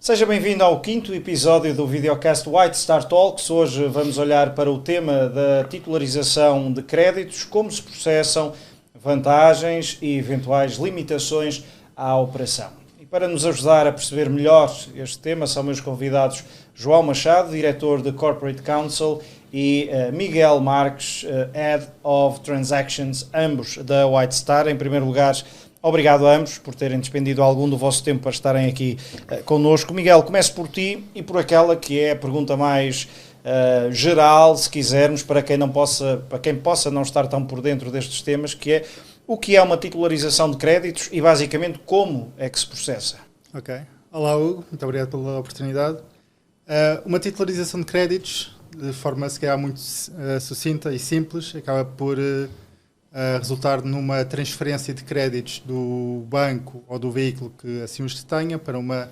Seja bem-vindo ao quinto episódio do videocast White Star Talks. Hoje vamos olhar para o tema da titularização de créditos, como se processam, vantagens e eventuais limitações à operação. E para nos ajudar a perceber melhor este tema são meus convidados João Machado, diretor de Corporate Counsel, e Miguel Marques, Head of Transactions, ambos da White Star. Em primeiro lugar, obrigado a ambos por terem despendido algum do vosso tempo para estarem aqui connosco. Miguel, começo por ti e por aquela que é a pergunta mais geral, se quisermos, para quem possa não estar tão por dentro destes temas, que é o que é uma titularização de créditos e basicamente como é que se processa. Ok. Olá Hugo, muito obrigado pela oportunidade. Uma titularização de créditos, de forma se calhar muito sucinta e simples, acaba por resultar numa transferência de créditos do banco ou do veículo que assim os tenha para uma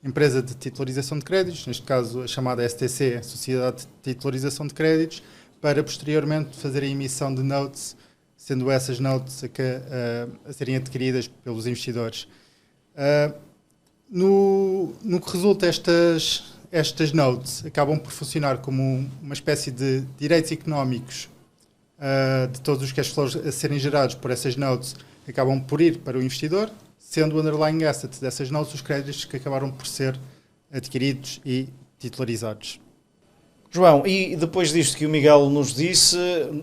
empresa de titularização de créditos, neste caso a chamada STC, Sociedade de Titularização de Créditos, para posteriormente fazer a emissão de notes, sendo essas notes a serem adquiridas pelos investidores. No que resulta estas notes acabam por funcionar como uma espécie de direitos económicos de todos os cash flows a serem gerados por essas notes, acabam por ir para o investidor, sendo o underlying asset dessas notes os créditos que acabaram por ser adquiridos e titularizados. João, e depois disto que o Miguel nos disse,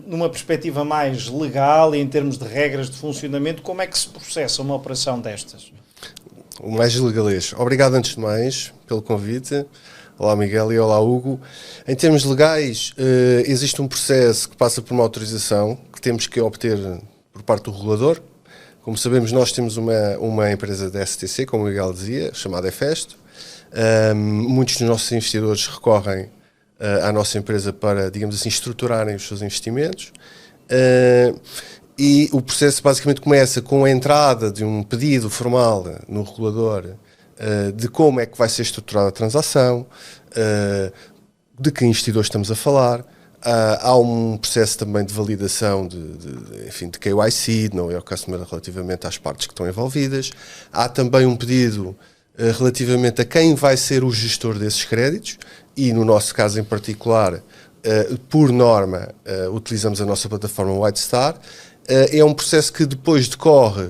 numa perspectiva mais legal e em termos de regras de funcionamento, como é que se processa uma operação destas? O mais legalês. Obrigado antes de mais pelo convite. Olá Miguel e olá Hugo. Em termos legais, existe um processo que passa por uma autorização que temos que obter por parte do regulador. Como sabemos, nós temos uma empresa da STC, como o Miguel dizia, chamada Efesto. Muitos dos nossos investidores recorrem à nossa empresa para, digamos assim, estruturarem os seus investimentos. E o processo basicamente começa com a entrada de um pedido formal no regulador de como é que vai ser estruturada a transação, de que investidores estamos a falar. Há um processo também de validação de KYC, de Know Your Customer, relativamente às partes que estão envolvidas. Há também um pedido relativamente a quem vai ser o gestor desses créditos e, no nosso caso em particular, por norma, utilizamos a nossa plataforma White Star. É um processo que depois decorre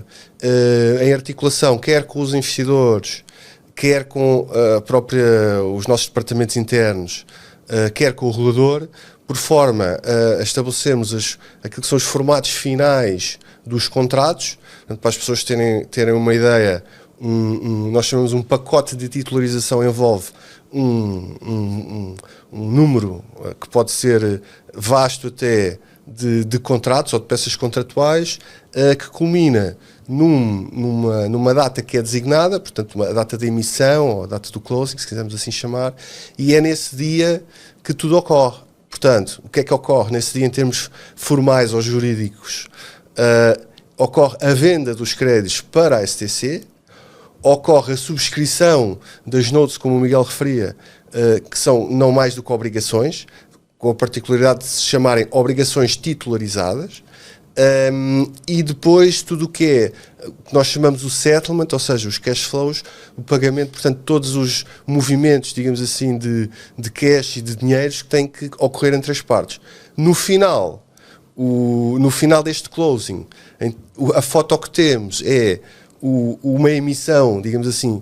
em articulação quer com os investidores, quer com os nossos departamentos internos, quer com o regulador, por forma a estabelecermos aquilo que são os formatos finais dos contratos. Portanto, para as pessoas terem uma ideia, nós chamamos um pacote de titularização, envolve um número que pode ser vasto até de contratos ou de peças contratuais, que culmina numa data que é designada, portanto uma data de emissão ou data do closing, se quisermos assim chamar, e é nesse dia que tudo ocorre. Portanto, o que é que ocorre nesse dia em termos formais ou jurídicos? Ocorre a venda dos créditos para a STC, ocorre a subscrição das notes, como o Miguel referia, que são não mais do que obrigações, com a particularidade de se chamarem obrigações titularizadas, e depois tudo o que nós chamamos o settlement, ou seja, os cash flows, o pagamento, portanto, todos os movimentos, digamos assim, de cash e de dinheiros que têm que ocorrer entre as partes. No final deste closing, a foto que temos é uma emissão, digamos assim,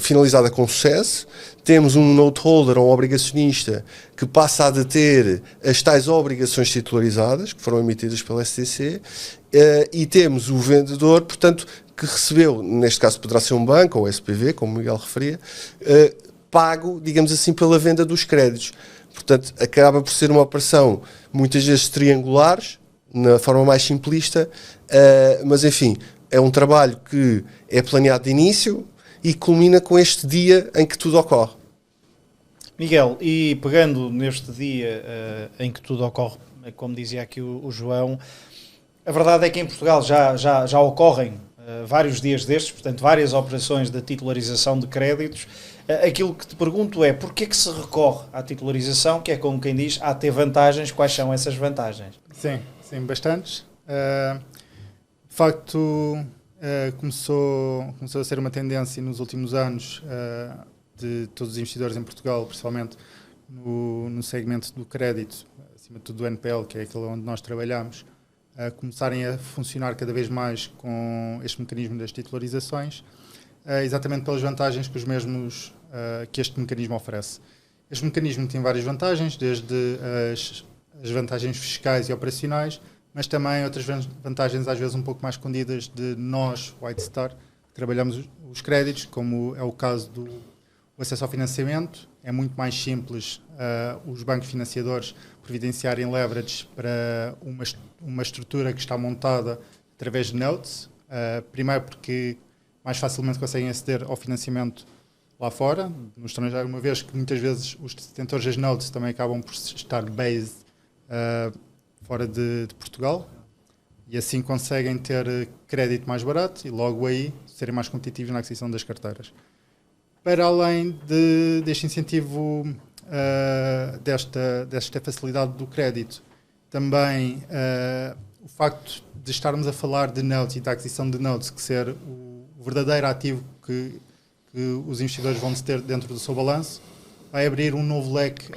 finalizada com sucesso. Temos um note holder, um obrigacionista, que passa a deter as tais obrigações titularizadas, que foram emitidas pela STC, e temos o vendedor, portanto, que recebeu, neste caso poderá ser um banco ou SPV, como o Miguel referia, pago, digamos assim, pela venda dos créditos. Portanto, acaba por ser uma operação, muitas vezes triangulares, na forma mais simplista, mas enfim, é um trabalho que é planeado de início e culmina com este dia em que tudo ocorre. Miguel, e pegando neste dia em que tudo ocorre, como dizia aqui o João, a verdade é que em Portugal já ocorrem vários dias destes, portanto várias operações de titularização de créditos. Aquilo que te pergunto é, porquê que se recorre à titularização, que é como quem diz, há de ter vantagens, quais são essas vantagens? Sim, bastantes. De facto, começou a ser uma tendência nos últimos anos de todos os investidores em Portugal, principalmente no segmento do crédito, acima de tudo do NPL, que é aquele onde nós trabalhamos, começarem a funcionar cada vez mais com este mecanismo das titularizações, exatamente pelas vantagens que este mecanismo oferece. Este mecanismo tem várias vantagens, desde as vantagens fiscais e operacionais, mas também outras vantagens às vezes um pouco mais escondidas de nós, White Star, que trabalhamos os créditos, como é o caso do acesso ao financiamento. É muito mais simples os bancos financiadores providenciarem leverage para uma estrutura que está montada através de notes, primeiro porque mais facilmente conseguem aceder ao financiamento lá fora, no estrangeiro, uma vez que muitas vezes os detentores das notes também acabam por estar based fora de Portugal, e assim conseguem ter crédito mais barato e logo aí serem mais competitivos na aquisição das carteiras. Para além deste incentivo, desta facilidade do crédito, também o facto de estarmos a falar de notes e da aquisição de notes, que ser o verdadeiro ativo que os investidores vão ter dentro do seu balanço, vai abrir um novo leque,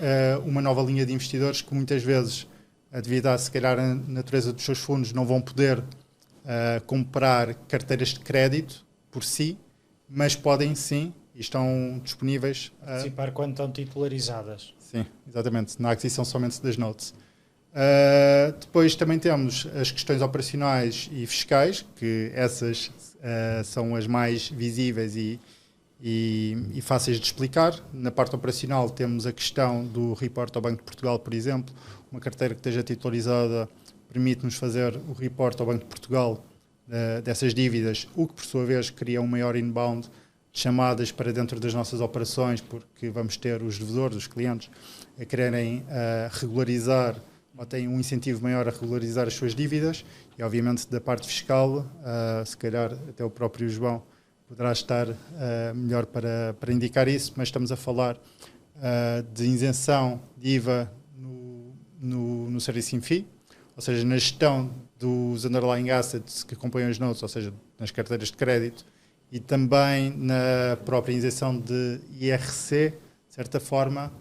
uma nova linha de investidores que muitas vezes, devido a, se calhar, a natureza dos seus fundos, não vão poder comprar carteiras de crédito por si, mas podem sim, e estão disponíveis a participar quando estão titularizadas. Sim, exatamente, na aquisição somente das notes. Depois também temos as questões operacionais e fiscais, que essas são as mais visíveis e fáceis de explicar. Na parte operacional temos a questão do report ao Banco de Portugal, por exemplo. Uma carteira que esteja titularizada permite-nos fazer o report ao Banco de Portugal dessas dívidas, o que por sua vez cria um maior inbound de chamadas para dentro das nossas operações, porque vamos ter os devedores, os clientes, a quererem regularizar, ou têm um incentivo maior a regularizar as suas dívidas, e obviamente da parte fiscal, se calhar até o próprio João poderá estar melhor para indicar isso, mas estamos a falar de isenção de IVA no servicing fee, ou seja, na gestão dos underlying assets que acompanham os notes, ou seja, nas carteiras de crédito, e também na própria isenção de IRC, de certa forma,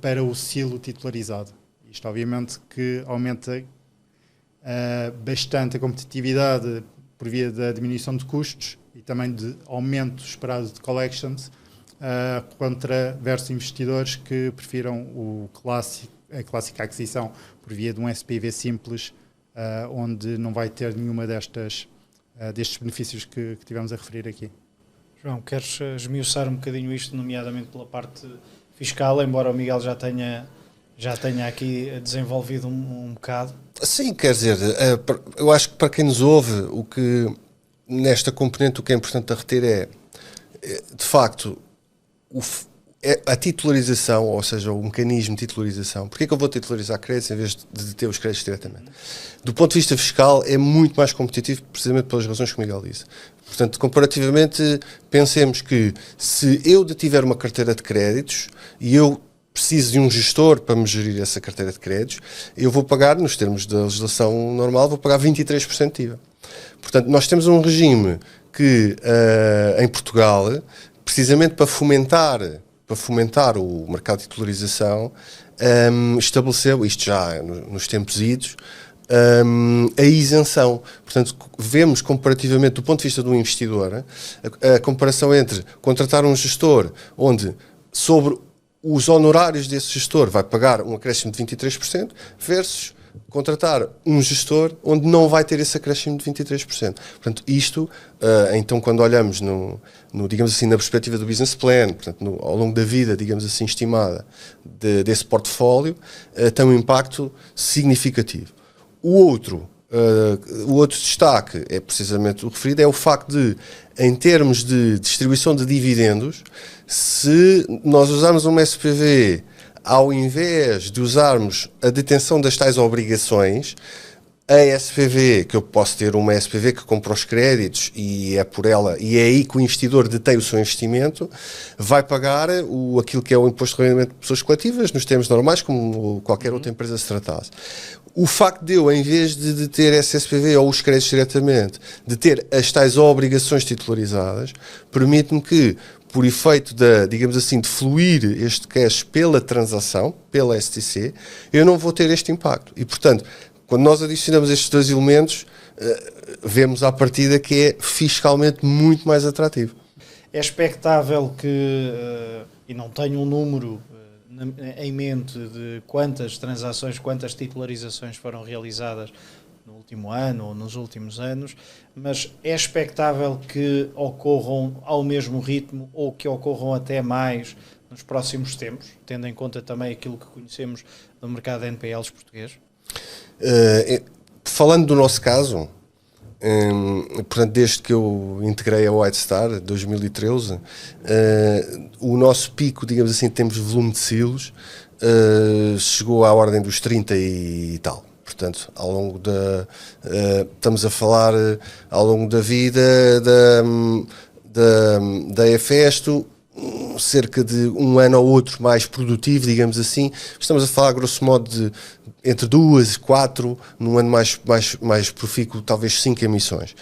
para o silo titularizado. Isto obviamente que aumenta bastante a competitividade por via da diminuição de custos e também de aumento esperado de collections versus investidores que prefiram a clássica aquisição por via de um SPV simples, onde não vai ter nenhuma destes benefícios que tivemos a referir aqui. João, queres esmiuçar um bocadinho isto, nomeadamente pela parte fiscal, embora o Miguel já tenha aqui desenvolvido um bocado? Sim, quer dizer, eu acho que para quem nos ouve, nesta componente o que é importante a reter é, de facto, a titularização, ou seja, o mecanismo de titularização. Porquê que eu vou titularizar créditos em vez de ter os créditos diretamente? Do ponto de vista fiscal, é muito mais competitivo, precisamente pelas razões que o Miguel disse. Portanto, comparativamente, pensemos que se eu tiver uma carteira de créditos e eu preciso de um gestor para me gerir essa carteira de créditos, eu vou pagar, nos termos da legislação normal, vou pagar 23% de IVA. Portanto, nós temos um regime que, em Portugal, precisamente para fomentar o mercado de titularização, estabeleceu, isto já nos tempos idos, a isenção. Portanto, vemos comparativamente, do ponto de vista do investidor, a comparação entre contratar um gestor onde, sobre os honorários desse gestor, vai pagar um acréscimo de 23%, versus contratar um gestor onde não vai ter esse acréscimo de 23%. Portanto, isto, então, quando olhamos digamos assim, na perspectiva do business plan, portanto, ao longo da vida, digamos assim, estimada desse portfólio, tem um impacto significativo. O outro destaque, é precisamente o referido, é o facto de, em termos de distribuição de dividendos, se nós usarmos uma SPV ao invés de usarmos a detenção das tais obrigações, a SPV, que eu posso ter uma SPV que compra os créditos e é por ela, e é aí que o investidor detém o seu investimento, vai pagar aquilo que é o imposto de rendimento de pessoas coletivas, nos termos normais, como qualquer outra empresa se tratasse. O facto de eu, em vez de ter essa SPV ou os créditos diretamente, de ter as tais obrigações titularizadas, permite-me que, por efeito da, digamos assim, de fluir este cash pela transação, pela STC, eu não vou ter este impacto. E, portanto, quando nós adicionamos estes dois elementos, vemos à partida que é fiscalmente muito mais atrativo. É expectável que, e não tenho um número em mente de quantas transações, quantas titularizações foram realizadas no último ano ou nos últimos anos, mas é expectável que ocorram ao mesmo ritmo ou que ocorram até mais nos próximos tempos, tendo em conta também aquilo que conhecemos do mercado de NPLs português? Falando do nosso caso, portanto, desde que eu integrei a Whitestar, 2013, o nosso pico, digamos assim, em termos de volume de silos, chegou à ordem dos 30 e tal. Portanto, ao longo da... estamos a falar ao longo da vida da Efesto, cerca de um ano ou outro mais produtivo, digamos assim. Estamos a falar, grosso modo, de entre 2 e 4, num ano mais profícuo, talvez 5 emissões.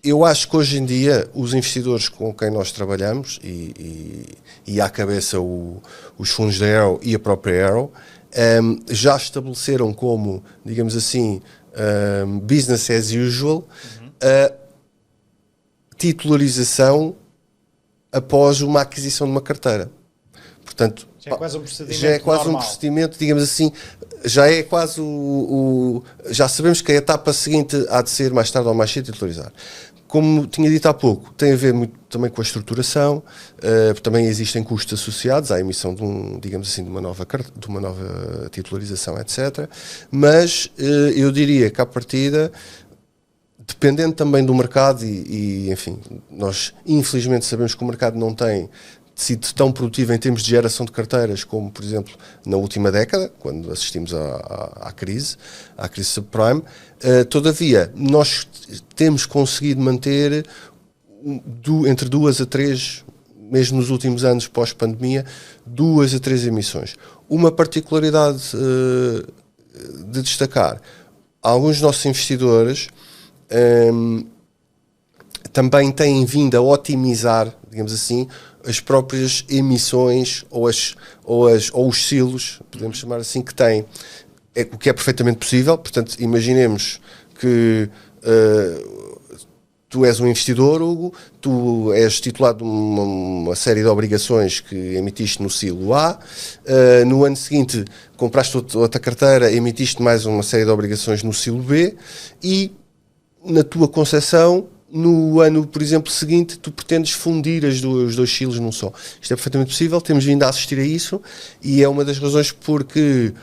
Eu acho que hoje em dia os investidores com quem nós trabalhamos, e à cabeça os fundos da Arrow e a própria Arrow, já estabeleceram como, digamos assim, business as usual, a titularização após uma aquisição de uma carteira. Portanto, já é quase um procedimento já é quase normal. Um procedimento, digamos assim, já é quase já sabemos que a etapa seguinte há de ser mais tarde ou mais cedo titularizar. Como tinha dito há pouco, tem a ver muito também com a estruturação, também existem custos associados à emissão de digamos assim, de uma nova titularização, etc. Mas eu diria que à partida, dependendo também do mercado e enfim, nós infelizmente sabemos que o mercado não tem sido tão produtivo em termos de geração de carteiras como, por exemplo, na última década, quando assistimos à crise subprime. Todavia, nós temos conseguido manter entre 2 a 3, mesmo nos últimos anos pós-pandemia, 2 a 3 emissões. Uma particularidade de destacar, alguns dos nossos investidores também têm vindo a otimizar, digamos assim, as próprias emissões ou os silos, podemos chamar assim, que têm, o que é perfeitamente possível. Portanto, imaginemos que tu és um investidor, Hugo, tu és titular de uma série de obrigações que emitiste no silo A, no ano seguinte compraste outra carteira, emitiste mais uma série de obrigações no silo B e, na tua concepção, no ano, por exemplo, seguinte, tu pretendes fundir os dois silos num só. Isto é perfeitamente possível, temos vindo a assistir a isso e é uma das razões porque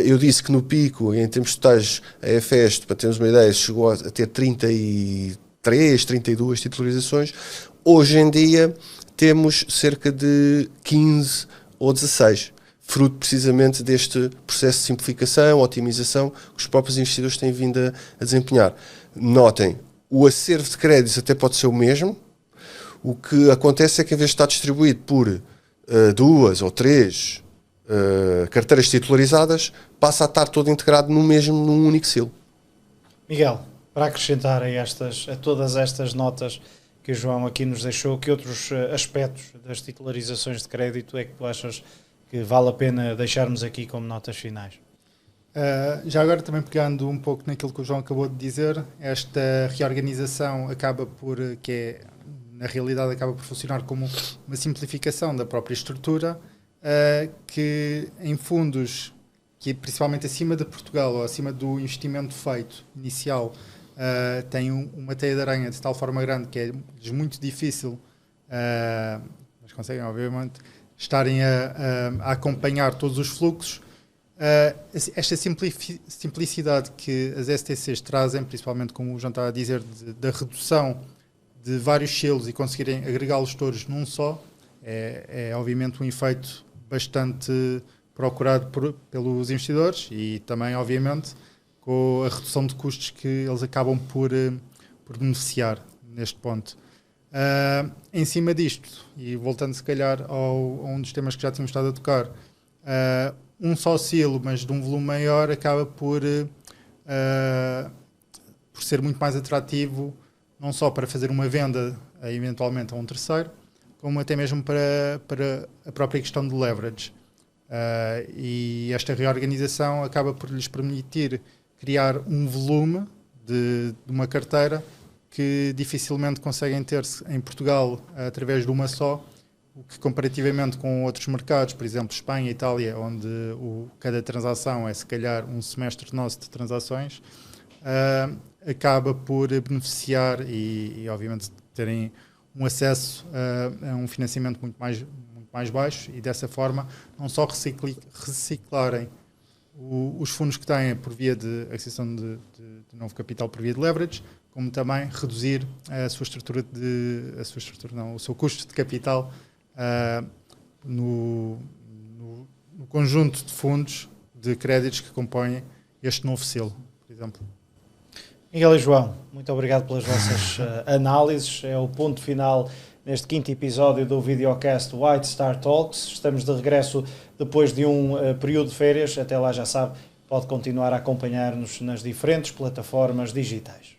eu disse que no pico, em termos totais, a Efesto, para termos uma ideia, chegou a ter 33, 32 titularizações. Hoje em dia temos cerca de 15 ou 16, fruto precisamente deste processo de simplificação, otimização que os próprios investidores têm vindo a desempenhar. Notem, o acervo de créditos até pode ser o mesmo. O que acontece é que, em vez de estar distribuído por 2 ou 3 carteiras titularizadas, passa a estar todo integrado num único silo. Miguel, para acrescentar a todas estas notas que o João aqui nos deixou, que outros aspectos das titularizações de crédito é que tu achas que vale a pena deixarmos aqui como notas finais? Já agora também pegando um pouco naquilo que o João acabou de dizer, esta reorganização na realidade acaba por funcionar como uma simplificação da própria estrutura, que em fundos, que principalmente acima de Portugal ou acima do investimento feito inicial, tem uma teia de aranha de tal forma grande que é muito difícil, mas conseguem obviamente estarem a acompanhar todos os fluxos. Esta simplicidade que as STCs trazem, principalmente como o João estava a dizer, da redução de vários selos e conseguirem agregá-los todos num só, é obviamente um efeito bastante procurado pelos investidores e também, obviamente, com a redução de custos que eles acabam por beneficiar neste ponto. Em cima disto, e voltando se calhar a um dos temas que já tínhamos estado a tocar, um só silo, mas de um volume maior, acaba por ser muito mais atrativo, não só para fazer uma venda eventualmente a um terceiro, como até mesmo para a própria questão de leverage. E esta reorganização acaba por lhes permitir criar um volume de uma carteira que dificilmente conseguem ter em Portugal através de uma só, o que comparativamente com outros mercados, por exemplo Espanha e Itália, onde cada transação é se calhar um semestre nosso de transações, acaba por beneficiar e obviamente terem um acesso a um financiamento muito mais baixo e dessa forma não só reciclarem os fundos que têm por via de aquisição de novo capital por via de leverage, como também reduzir o seu custo de capital no conjunto de fundos de créditos que compõem este novo selo, por exemplo. Miguel e João, muito obrigado pelas vossas análises. É o ponto final neste 5º episódio do videocast White Star Talks. Estamos de regresso depois de um período de férias. Até lá, já sabe, pode continuar a acompanhar-nos nas diferentes plataformas digitais.